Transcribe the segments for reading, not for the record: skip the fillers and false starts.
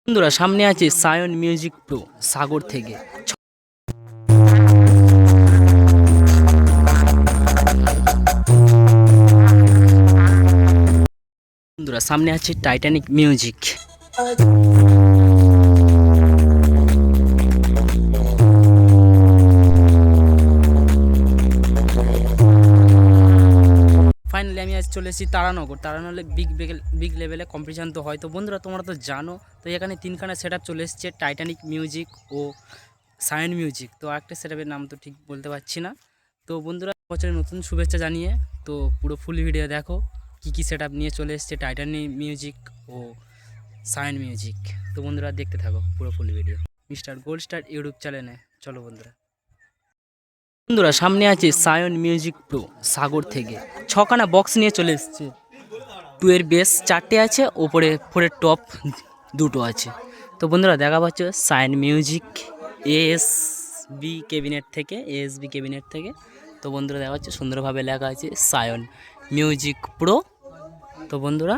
বন্ধুরা সামনে আছে সায়ন মিউজিক প্রো সাগর থেকে। বন্ধুরা সামনে আছে টাইটানিক মিউজিক। ফাইনালি আমি আজ চলে এসেছি তারানগর। তারানগরে বিগ লেভেলে কম্পিটিশান তো হয়। তো বন্ধুরা তোমরা তো জানো, তো এখানে তিনখানা সেট আপ চলে এসছে, টাইটানিক মিউজিক ও সায়ন মিউজিক। তো একটা সেট আপের নাম তো ঠিক বলতে পারছি না। তো বন্ধুরা বছরের নতুন শুভেচ্ছা জানিয়ে তো পুরো ফুল ভিডিও দেখো কী সেট আপ নিয়ে চলে এসছে টাইটানিক মিউজিক ও সায়ন মিউজিক। তো বন্ধুরা দেখতে থাকো পুরো full video mister gold star YouTube চ্যানেলে। চলো বন্ধুরা সামনে আছে সায়ন মিউজিক প্রো সাগর থেকে। ছখানা বক্স নিয়ে চলে এসছে। 2 এর বেস 4টে আছে, ওপরে 4 এর টপ 2টো আছে। তো বন্ধুরা দেখা পাচ্ছে সায়ন মিউজিক এএসবি ক্যাবিনেট থেকে। তো বন্ধুরা দেখা যাচ্ছে সুন্দরভাবে লেখা আছে সায়ন মিউজিক প্রো। তো বন্ধুরা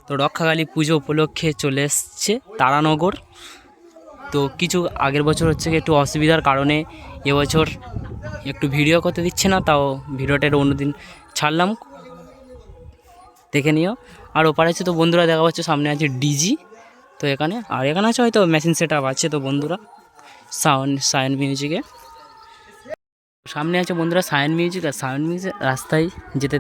তো রক্ষাকালী পুজো উপলক্ষে চলে এসছে তারানগর। তো কিছু আগের বছর হচ্ছে একটু অসুবিধার কারণে এবছর একটু ভিডিও করতে দিচ্ছে না, তাও ভিডিওটা অন্যদিন ছাড়লাম, দেখে নিও। আর ওপারে আছে তো বন্ধুরা দেখা পাচ্ছে সামনে আছে ডিজি। তো এখানে আছে হয়তো মেশিন সেট আপ আছে। তো বন্ধুরা সায়ন মিউজিকে সামনে আছে বন্ধুরা সায়ন মিউজিক। আর সায়ন মিউজিক রাস্তায় যেতে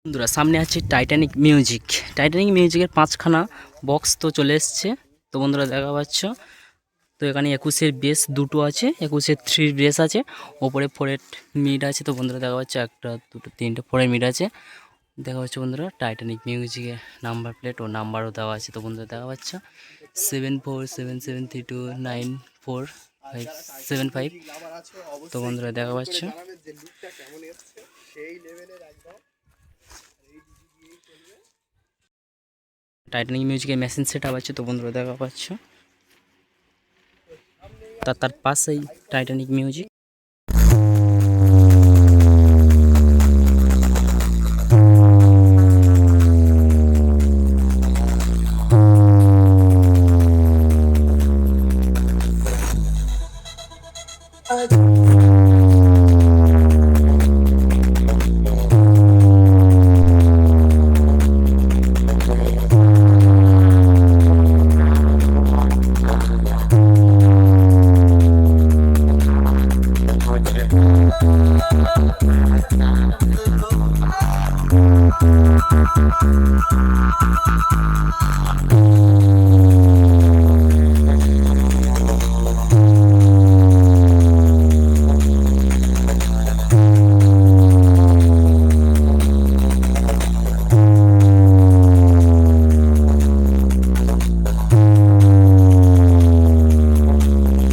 বন্ধুরা সামনে আছে টাইটানিক মিউজিকের 5খানা বক্স তো চলে এসছে। তো বন্ধুরা দেখা পাচ্ছ তো এখানে 21-এর বেস 2টো আছে, 21-এর 3 বেস আছে, ওপরে 4-এর মিড আছে। তো বন্ধুরা দেখা পাচ্ছে 1 2 3 4-এর মিড আছে। দেখা পাচ্ছে বন্ধুরা টাইটানিক মিউজিকের নাম্বার প্লেট ও নাম্বারও দেওয়া আছে। তো বন্ধুরা দেখা পাচ্ছে 747732947575। তো বন্ধুরা দেখা পাচ্ছে টাইটানিক মিউজিকের মেশিন সেট আপ আছে। তো বন্ধুরা দেখা পাচ্ছ তার পাশেই টাইটানিক মিউজিক।